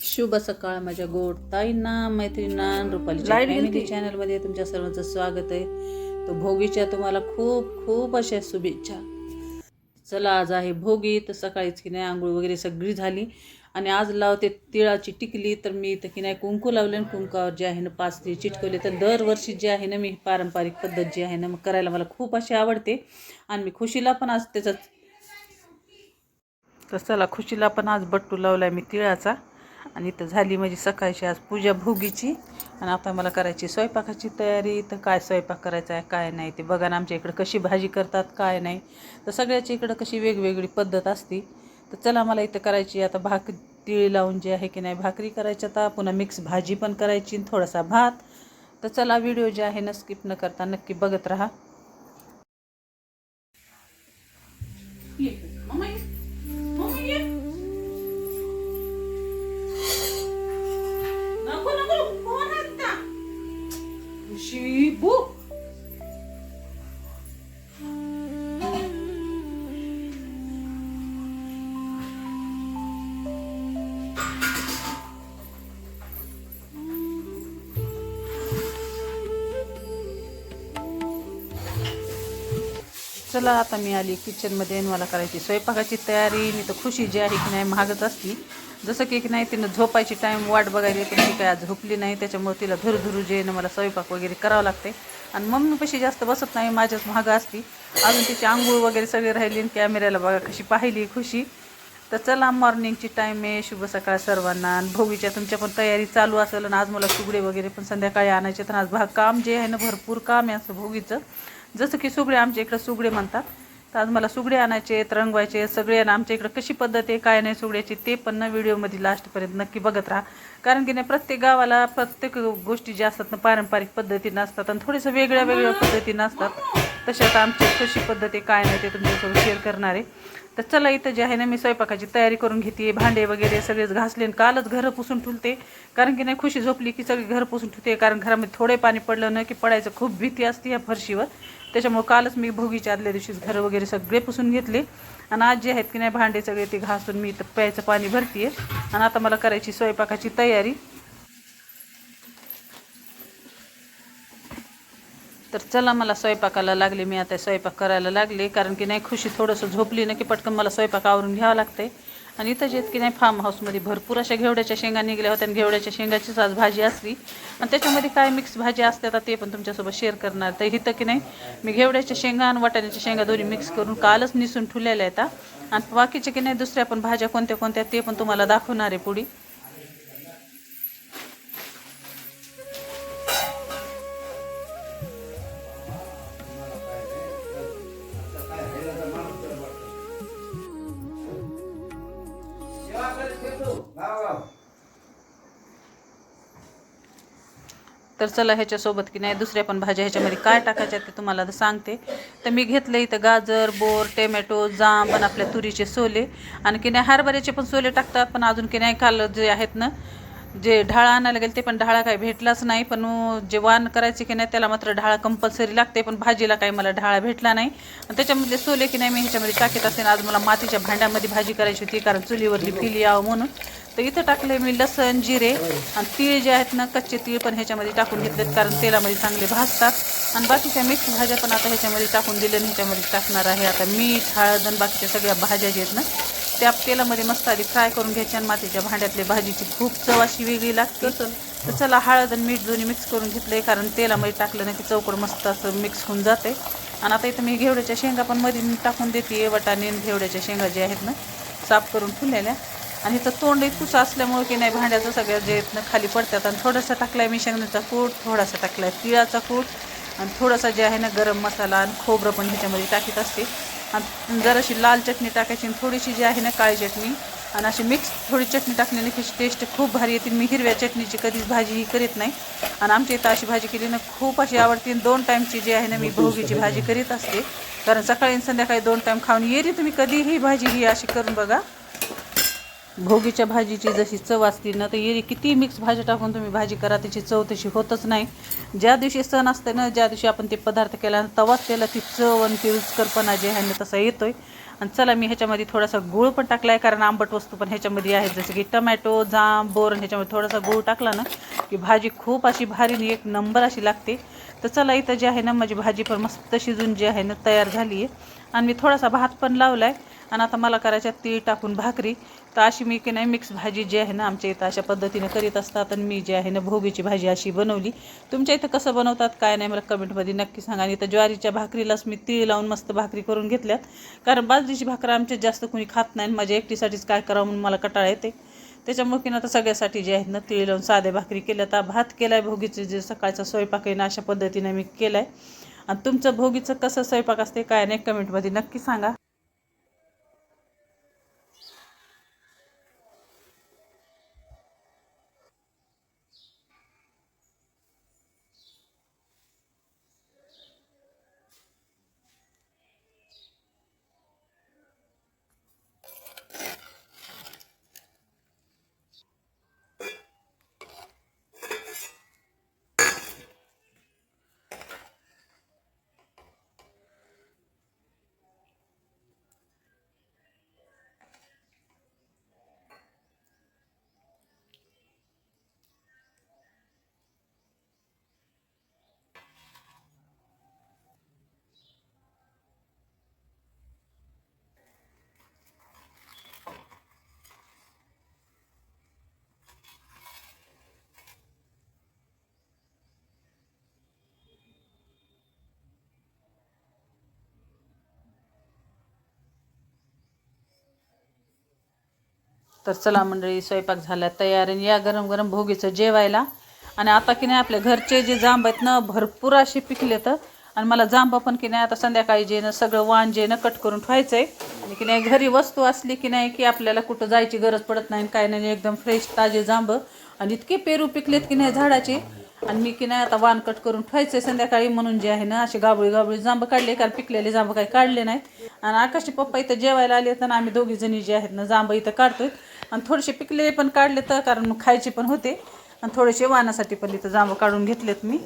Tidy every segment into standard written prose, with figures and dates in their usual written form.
शुभ सकाळ माझ्या गोड ताईंना, मैत्रिणींना, रुपालीच्या फॅमिली चॅनलमध्ये तुमच्या सर्वांचं स्वागत आहे. तो भोगीच्या तुम्हाला खूप खूप अशा शुभेच्छा. चला आज आहे भोगी, तर सकाळीच की नाही आंघोळ वगैरे सगळी झाली आणि आज लावते तिळाची टिकली. तर मी तर की नाही कुंकू लावले आणि कुंकावर जे आहे ना 5 तीळ चिटकवले. तर दरवर्षी जे आहे ना मी पारंपरिक पद्धत जी आहे ना मग करायला मला खूप अशी आवडते आणि मी खुशीला पण आज त्याचाच. तर चला खुशीला पण आज बट्टू लावलाय मी तिळाचा. आणि इथं झाली माझी सकाळची आज पूजा भोगीची आणि आता मला करायची स्वयंपाकाची तयारी. तर काय स्वयंपाक करायचा आहे काय नाही ते बघा ना, आमच्या इकडं कशी भाजी करतात काय नाही. तर सगळ्याच्या इकडं कशी वेगवेगळी पद्धत असते. तर चला मला इथं करायची आता तीळ लावून जे आहे की नाही भाकरी करायच्या, आता पुन्हा मिक्स भाजी पण करायची आणि थोडासा भात. तर चला व्हिडिओ जे आहे ना स्किप न करता नक्की बघत राहा. शिबू चला आता मी आली किचनमध्ये. मला करायची स्वयंपाकाची तयारी. मी तर खुशी जी आहे की नाही महागच असती. जसं की नाही तिनं झोपायची टाईम वाट बघायला पण ती काय आज झोपली नाही, त्याच्यामुळे तिला धुरू जे ना मला स्वयंपाक वगैरे करावं लागते. आणि मम्मीपाशी जास्त बसत नाही, माझ्याच महाग असती. अजून तिची आंघोळ वगैरे सगळे राहिली आणि कॅमेऱ्याला बघा कशी पाहिली खुशी. तर चला मॉर्निंगची टाईम आहे. शुभ सकाळ सर्वांना. आणि भोगीच्या तुमच्या पण तयारी चालू असेल. आणि आज मला सुगडे वगैरे पण संध्याकाळी आणायचे. तर आज काम जे आहे ना भरपूर काम आहे असं भोगीचं. जसं की सुगडे आमच्या इकडं सुगडे म्हणतात. तर आज मला सुगडे आणायचे, रंगवायचे सगळे. आणि आमच्या इकडं कशी पद्धत आहे काय नाही सुगड्याची ते पण ना व्हिडिओमध्ये लास्टपर्यंत नक्की बघत राहा. कारण की नाही प्रत्येक गावाला प्रत्येक गोष्टी ज्या असतात ना पारंपरिक पद्धतीनं असतात आणि थोड्याशा वेगळ्या वेगळ्या पद्धतीनं असतात. तशात आमची कशी पद्धत आहे काय नाही ते तुमच्यासोबत शेअर करणार आहे. तर चला इथं जे आहे ना मी स्वयंपाकाची तयारी करून घेते. भांडे वगैरे सगळेच घासले आणि कालच घरं पुसून ठेवते. कारण की नाही खुशी झोपली की सगळी घरं पुसून ठेवते. कारण घरामध्ये थोडे पाणी पडलं ना की पडायचं खूप भीती असते या फरशीवर. त्याच्यामुळे कालच मी भोगीच्या आदल्या दिवशीच घरं वगैरे सगळे पुसून घेतले. आणि आज जे आहेत की नाही भांडे सगळे ते घासून मी इथं प्यायचं पाणी भरते. आणि आता मला करायची स्वयंपाकाची तयारी. तर चला मला स्वयंपाकाला लागले. मी आता स्वयंपाक करायला लागले. कारण की नाही खुशी थोडंसं झोपली ना की पटकन मला स्वयंपाक आवरून घ्यावं लागते. आणि इथं जे की नाही फार्म हाऊसमध्ये भरपूर अशा घेवड्याच्या शेंगा निघल्या होत्या आणि घेवड्याच्या शेंगाचीच आज भाजी असली. आणि त्याच्यामध्ये काय मिक्स भाजी असते आता ते पण तुमच्यासोबत शेअर करणार. तर इथं की नाही मी घेवड्याच्या शेंगा आणि वाटाण्याच्या शेंगा दोन्ही मिक्स करून कालच निसून ठेवलेल्या आहेत. आणि बाकीचे की नाही दुसऱ्या पण भाज्या कोणत्या कोणत्या ते पण तुम्हाला दाखवणार आहे पुढे. तर चला ह्याच्यासोबत की नाही दुसऱ्या पण भाज्या ह्याच्यामध्ये काय टाकायच्या ते तुम्हाला तर सांगते. तर मी घेतलं इथं गाजर, बोर, टोमॅटो, जांब आणि आपल्या तुरीचे सोले. आणि की नाही हरभऱ्याचे पण सोले टाकतात. पण अजून की नाही काल जे आहेत ना जे ढाळा आणायला गेले ते पण ढाळा काही भेटलाच नाही. पण जे वाण करायचे की नाही त्याला मात्र ढाळा कंपल्सरी लागते. पण भाजीला काही मला ढाळा भेटला नाही. आणि त्याच्यामधले सोले की नाही मी ह्याच्यामध्ये टाकीत असते. आज मला मातीच्या भांड्यामध्ये भाजी करायची होती कारण चुलीवरली पिली यावं म्हणून. तर इथं टाकले मी लसण, जिरे आणि तीळ जे आहेत ना कच्चे तीळ पण ह्याच्यामध्ये टाकून घेतलेत कारण तेलामध्ये चांगले भाजतात. आणि बाकीच्या मिक्स भाज्या पण आता ह्याच्यामध्ये टाकून दिले आणि ह्याच्यामध्ये टाकणार आहे आता मीठ, हळद आणि बाकीच्या सगळ्या भाज्या जे आहेत ना त्या तेलामध्ये मस्त आधी फ्राय करून घ्यायच्या. आणि मातीच्या भांड्यातले भाजीची खूप चव अशी वेगळी लागते. तर चला हळद आणि मीठ दोन्ही मिक्स करून घेतले कारण तेलामध्ये टाकलं ना की चौकड मस्त असं मिक्स होऊन जाते. आणि आता इथं मी घेवड्याच्या शेंगा पण मध्ये टाकून देते. वाटाणे घेवड्याच्या शेंगा जे आहेत ना साफ करून ठेवलेल्या. आणि इथं तोंड इतकंच असल्यामुळे की नाही भांड्याचं सगळ्या जे आहेत ना खाली पडतात. आणि थोडासा टाकला आहे मी शेंगण्याचा कूट, थोडासा टाकला आहे तिळाचा कूट आणि थोडासा जे आहे ना गरम मसाला आणि खोबरं पण ह्याच्यामध्ये टाकीत असते. आणि जराशी लाल चटणी टाकायची आणि थोडीशी जी आहे ना काळी चटणी आणि अशी मिक्स थोडी चटणी टाकण्याने की टेस्ट खूप भारी येते. मी हिरव्या चटणीची कधीच भाजी ही करीत नाही. आणि आमच्या इथं अशी भाजी केली ना खूप अशी आवडते. 2 टाईमची जी आहे ना मी भोगीची भाजी करीत असते. कारण सकाळी आणि संध्याकाळी 2 टाईम खाऊन येरी तुम्ही कधीही भाजी ही अशी करून बघा. भोगीच्या भाजीची जशी चव असते ना तर एरी किती मिक्स भाज्या टाकून तुम्ही भाजी करा त्याची चव तशी होतच नाही. ज्या दिवशी सण असते ना ज्या दिवशी आपण ते पदार्थ केला तेव्हाच त्याला ती चव आणि ती रुचकरपणा जे आहे ना तसा येतोय. आणि चला मी ह्याच्यामध्ये थोडासा गूळ पण टाकला आहे, कारण आंबट वस्तू पण ह्याच्यामध्ये आहेत, जसं की टमॅटो, जाम, बोरण. ह्याच्यामध्ये थोडासा गूळ टाकला ना की भाजी खूप अशी भारी एक नंबर अशी लागते. तर चला इथं जे आहे ना माझी भाजी पण मस्त शिजून जी आहे ना तयार झाली आहे. आणि मी थोडासा भात पण लावला आहे. आणि आता मला करायच्या तीळ टाकून भाकरी. तर अशी मी की नाही मिक्स भाजी जी आहे ना आमच्या इथं अशा पद्धतीने करीत असतात. आणि मी जी आहे ना भोगीची भाजी अशी बनवली. तुमच्या इथं कसं बनवतात काय नाही मला कमेंटमध्ये नक्की सांगा. आणि इथं ज्वारीच्या भाकरीलाच मी तीळ लावून मस्त भाकरी करून घेतल्यात, कारण बाजरीची भाकर आमच्यात जास्त कोणी खात नाही. माझ्या एकटीसाठीच काय करावं म्हणून मला कंटाळा येते. त्याच्यामुळे की ना आता सगळ्यासाठी जे आहेत ना तीळ लावून साध्या भाकरी केल्या. तर भात केला आहे भोगीचे जे सकाळचा स्वयंपाक आहे ना अशा पद्धतीने मी केला आहे. आणि तुमचं भोगीचं कसं स्वयंपाक असते काय नाही कमेंटमध्ये नक्की सांगा. तर चला मंडळी स्वयंपाक झाला तयार. आणि या गरम गरम भोगीचं जेवायला. आणि आता की नाही आपल्या घरचे जे जांब आहेत ना भरपूर असे पिकले तर. आणि मला जांब पण की नाही आता संध्याकाळी जे ना सगळं वाण जे ना कट करून ठेवायचं आहे. आणि की नाही घरी वस्तू असली की नाही की आपल्याला कुठं जायची गरज पडत नाही काय नाही, एकदम फ्रेश ताजे जांब. आणि इतके पेरू पिकलेत की नाही झाडाचे. आणि मी की नाही आता वाण कट करून ठेवायचं संध्याकाळी, म्हणून जे आहे ना असे गाबळी गाबळी जांब काढले, कारण पिकलेले जांब काही काढले नाहीत. आणि आकाशचे पप्पा इथं जेवायला आले तर आम्ही दोघी जणी जे आहेत ना जांब इथं काढतोय. आणि थोडेसे पिकलेले पण काढले तर, कारण खायचे पण होते. आणि थोडेसे वाणासाठी पण इथं जांब काढून घेतलेत मी.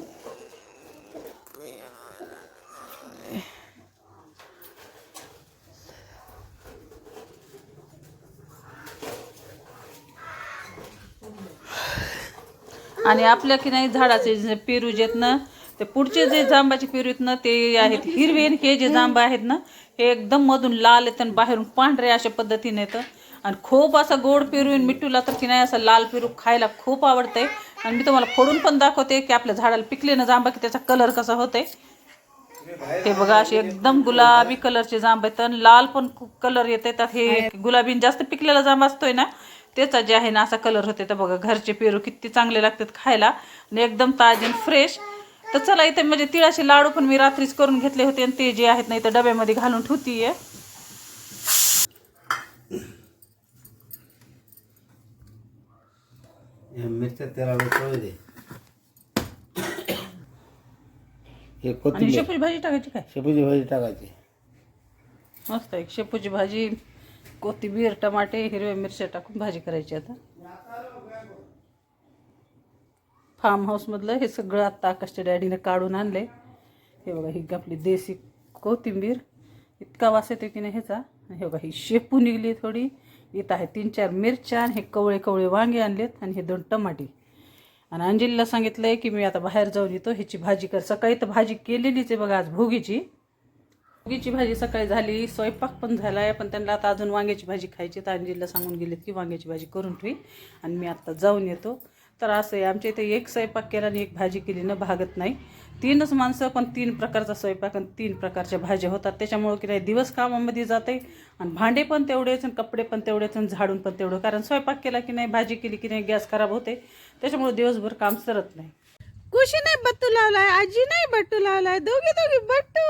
आणि आपल्या की नाही झाडाचे जे पेरू जे आहेत ना ते पुढचे जे जांबाचे पेरू आहेत ना ते आहेत हिरवे. हे जे जांब आहेत ना हे एकदम मधून लाल आहेत आणि बाहेरून पांढरे अशा पद्धतीने येतं. आणि खूप असं गोड पेरू मिठूला तर की नाही असं लाल पेरू खायला खूप आवडतंय. आणि मी तुम्हाला फोडून पण दाखवते की आपल्या झाडाला पिकले ना जांबा की त्याचा कलर कसा होतोय. हे बघा असे एकदम गुलाबी कलरचे जांब आहेत आणि लाल पण कलर येत येतात. हे गुलाबी जास्त पिकलेला जांब असतोय ना त्याचा जे आहे ना असा कलर होते. तर बघा घरचे पेरू किती चांगले लागतात खायला आणि एकदम ताजे फ्रेश. तर चला इथे म्हणजे तिळाचे लाडू पण मी रात्रीच करून घेतले होते आणि ते जे आहेत ना इथं डब्यामध्ये घालून ठेवतीये. मिरच्या तेलाला तळू दे. हे आणि कोथिंबीर शेपूची भाजी टाकायची काय शेपूची भाजी टाकायची. मस्त एक शेपूची भाजी, कोथिंबीर, टमाटे, हिरव्या मिरच्या टाकून भाजी करायची. आता फार्म हाऊसमधलं हे सगळं आत्ता आकाशच्या डॅडीने काढून आणले. हे बघा ही आपली देसी कोथिंबीर, इतका वास येतो की नाही ह्याचा. हे बघा ही शेपू निघली थोडी. इथं आहे 3-4 मिरच्या, हे कवळे कवळे वांगे आणलेत आणि हे 2 टमाटे. आणि अंजलीला सांगितलंय की मी आता बाहेर जाऊन येतो ह्याची भाजी कर. सकाळी तर भाजी केलेलीच आहे बघा आज भोगीची. भोगीची भाजी सकाळी झाली, स्वयंपाक पण झाला आहे. पण त्यांना आता अजून वांग्याची भाजी खायची. तर अंजलीला सांगून गेलेत की वांग्याची भाजी करून ठेवी आणि मी आत्ता जाऊन येतो. तर असं आहे आमच्या इथे एक स्वयंपाक केला आणि एक भाजी केली ना भागत नाही. 3च माणसं पण 3 प्रकारचा स्वयंपाक आणि 3 प्रकारच्या भाज्या होतात. त्याच्यामुळं की नाही दिवस कामामध्ये जाते. आणि भांडे पण तेवढेच आणि कपडे पण तेवढेच आणि झाडून पण तेवढं, कारण स्वयंपाक केला की नाही भाजी केली की नाही गॅस खराब होते. त्याच्यामुळे दिवसभर काम सरत नाही. खुशी नाही बट्टू लावलाय, आजी नाही बट्टू लावलाय, दोघी दोघी बट्टू.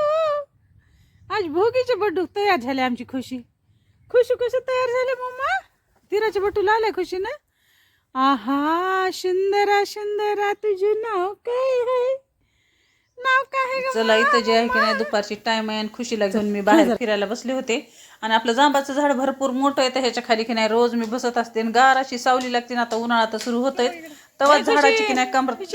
आज भोगीचे बट्टू तयार झाले आमची खुशी. खुशी कसे तयार झाले मम्मा? तिराचे बट्टू लावलाय खुशी ना. आहा सुंदरा सुंदरा तुझे नाव काय आहे? नाव काय आहे? चला इथं जे आहे की नाही दुपारची टाइम आहे आणि खुशीला घेऊन मी बाहेर फिरायला बसले होते. आणि आपलं जांबाचं झाड भरपूर मोठं आहे तर ह्याच्या खाली की नाही रोज मी बसत असते. आणि गार अशी सावली लागते ना, आता उन्हाळा तर सुरू होत आहे तेव्हा झाडाची की नाही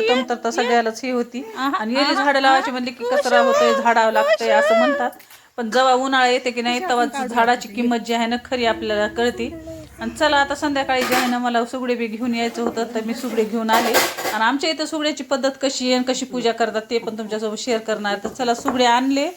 कमतरता सगळ्यालाच ही होती. आणि येली झाडं लावायची म्हणली की कचरा होतोय झाडावं लागतंय असं म्हणतात. पण जेव्हा उन्हाळा येते की नाही तेव्हा झाडाची किंमत जी आहे ना खरी आपल्याला कळते. आणि चला आता संध्याकाळी जे आहे ना मला सुगडे बी घेऊन यायचं होतं, तर मी सुगडे घेऊन आले. आणि आमच्या इथं सुगड्याची पद्धत कशी आहे आणि कशी पूजा करतात ते पण तुमच्यासोबत शेअर करणार. तर चला सुगडे आणले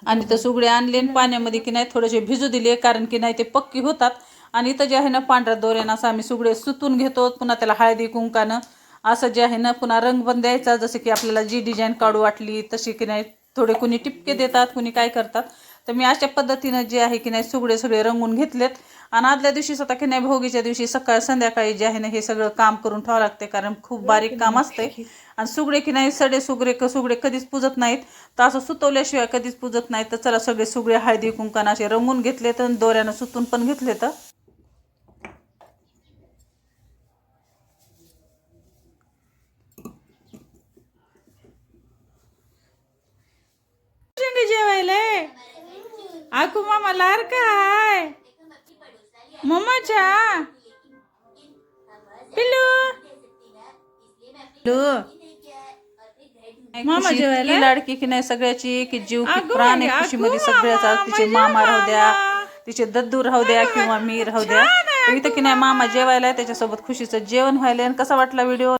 आणि तर सुगडे आणले आणि पाण्यामध्ये की नाही थोडेसे भिजू दिले, कारण की नाही ते पक्की होतात. आणि इथं जे आहे ना पांढऱ्या दोऱ्यानं असं आम्ही सुगडे सुतून घेतो. पुन्हा त्याला हळदी कुंकानं असं जे आहे ना पुन्हा रंग पण द्यायचा, जसं की आपल्याला जी डिझाईन काढू वाटली तशी की नाही. थोडे कुणी टिपके देतात, कुणी काय करतात. तर मी अशा पद्धतीनं जे आहे की नाही सुगडे सगळे रंगून घेतलेत. आणि आदल्या दिवशी स्वतः की नाही भोगीच्या दिवशी संध्याकाळी जे आहे ना हे सगळं काम करून ठेवावं लागते, कारण खूप बारीक काम असते. आणि सुगडे की नाही सडे सुगडे कधीच पुजत नाहीत, तर असं सुतवल्याशिवाय कधीच पुजत नाहीत. तर चला सगळे सुगडे हळदी कुंकानं असे रंगून घेतलेत आणि दोऱ्यानं सुतून पण घेतलेत. जेवायला आकू मामा लार काय मम्माच्या पिल्लू मामा जेवायला लाडकी की नाही सगळ्याची, की जीव की प्राण आहे खुशीमध्ये सगळ्याचा. तिचे मामा राहू द्या, तिचे दद्दू राहू द्या किंवा मी राहू द्या. इथं की नाही मामा जेवायला त्याच्यासोबत खुशीचं जेवण व्हायला. आणि कसा वाटला व्हिडिओ?